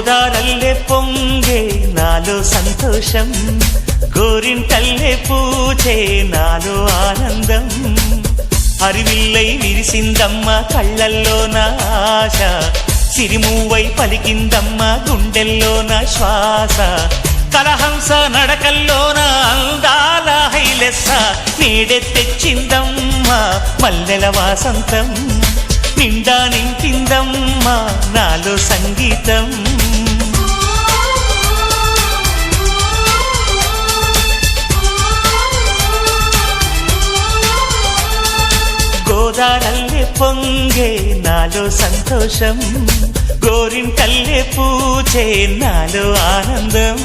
గోదారల్లే పొంగే నాలో సంతోషం, గోరింటల్లే పూచే నాలో ఆనందం. హరివిల్లై విరిసిందమ్మ కళ్ళల్లో నా ఆశ, సిరిమూవై పలికిందమ్మ గుండెల్లో నా శ్వాస. కలహంస నడకల్లోన అందాల హైలెస్స, నీడే తెచ్చిందమ్మ మల్లెల వాసంతం. నిండా నింపిందమ్మ నాలో సంగీతం. గోదారల్లే పొంగే నాలో సంతోషం, గోరింటల్లే పూచే నాలో ఆనందం.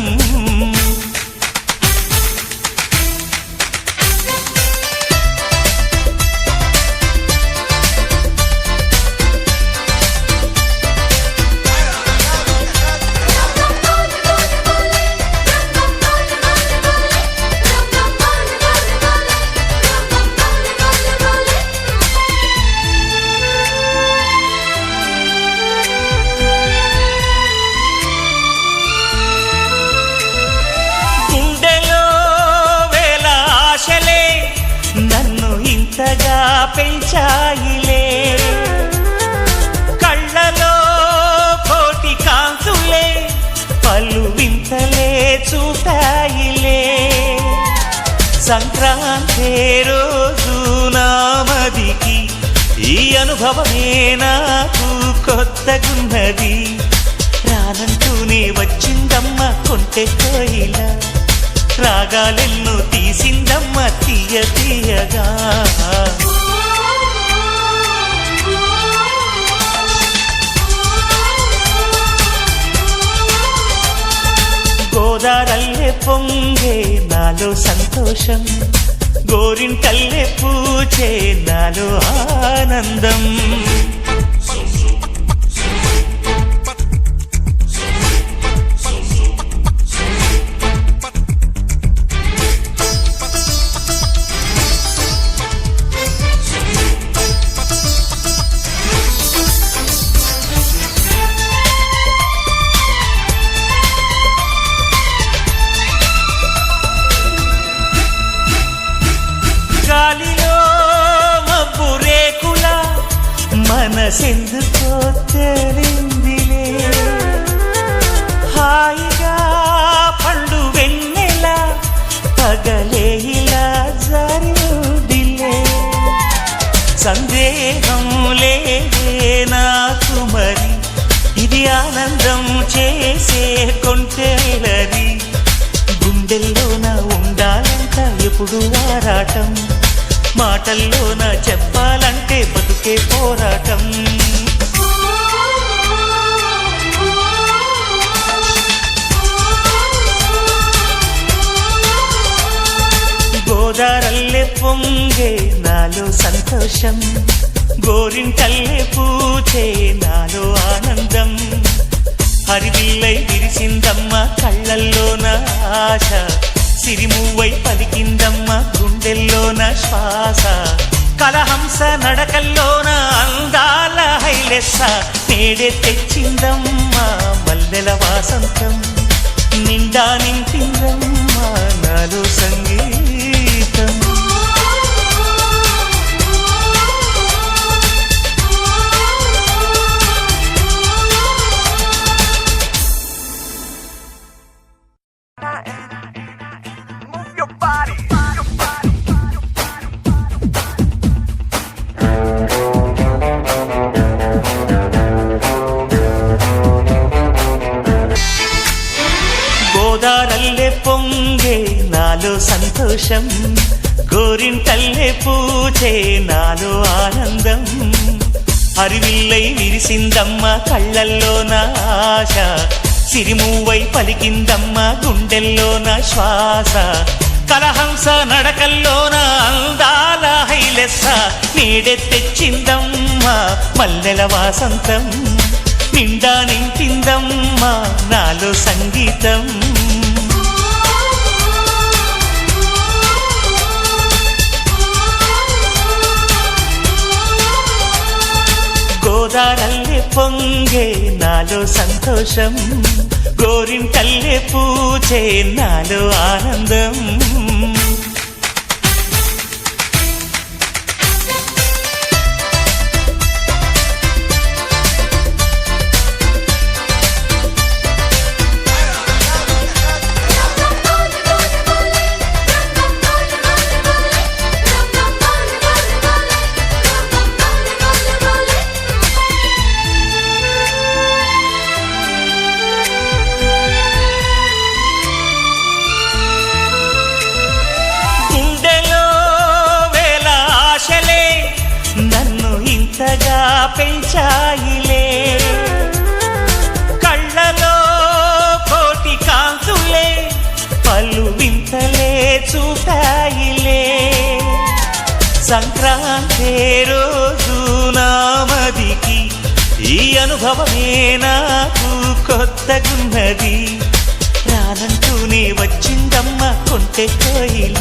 ఇంతగా పెంచాయిలే కళ్ళలో కోటి కాంతులే, పలు వింతలే చూపాయిలే. సంక్రాంతి రోజు నామదికి ఈ అనుభవమే నాకు కొత్తగున్నది. రానంటూనే వచ్చిందమ్మ కొంటె కోయిల, రాగాలెన్నో తీసిందమ్మ తీయ తీయగా. గోదారల్లే పొంగే నాలో సంతోషం, గోరింటల్లే పూచే నాలో ఆనందం. గాలిలో మబ్బు రేకుల మనసెందుకో తెలిందిలే, హాయిగా పండు వెన్నెల పగలే ఇలా జరిదిలే. సందేహం లేదే నాకు మరి, ఇది ఆనందం చేసే కొంటెలది. గుండెల్లోన ఉండాలంట ఎప్పుడు ఆరాటం, మాటల్లోన చెప్పాలంటే బతుకే పోరాటం. గోదారల్లే పొంగే నాలో సంతోషం, గోరింటల్లే పూచే నాలో ఆనందం. హరివిల్లై విరిసిందమ్మ కళ్ళల్లోన ఆశ, సిరిమూవై పలికిందమ్మ గుండెల్లోన శ్వాస. కలహంస నడకల్లోన అందాల హైలెస్స, నేడే తెచ్చిందమ్మ మల్లెల వాసంతం. నిండా నింపిందమ్మ నాలో సంగీతం. గోదారల్లే పొంగే నాలో సంతోషం, గోరింటల్లే పూచే నాలో ఆనందం. హరివిల్లై విరిసిందమ్మ కళ్ళల్లోన ఆశ, సిరిమూవై పలికిందమ్మ గుండెల్లోన శ్వాస. కలహంస నడకల్లోన అందాల హైలెస్స, నీడే తెచ్చిందమ్మ మల్లెల వాసంతం. నిండా నింపిందమ్మ నాలో సంగీతం. గోదారల్లే పొంగే నా నాలో సంతోషం గోరింటల్లే పూచే నాలో ఆనందం ఇంతగా పెంచాయిలే కళ్ళలో కోటి కాంతులే పలు వింతలే చూపాయిలే సంక్రాంతి రోజు నామదికి ఈ అనుభవమే నాకు కొత్తగున్నది రానంటూనే వచ్చిందమ్మ కొంటె కోయిల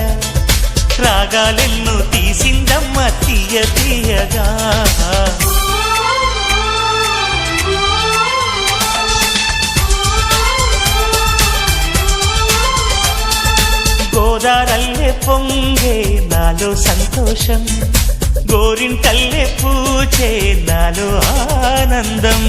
రాగాలెన్నో తీసిందమ్మ తీయ తీయగా గోదారల్లే పొంగే నాలో సంతోషం గోరింటల్లే పూచే నాలో ఆనందం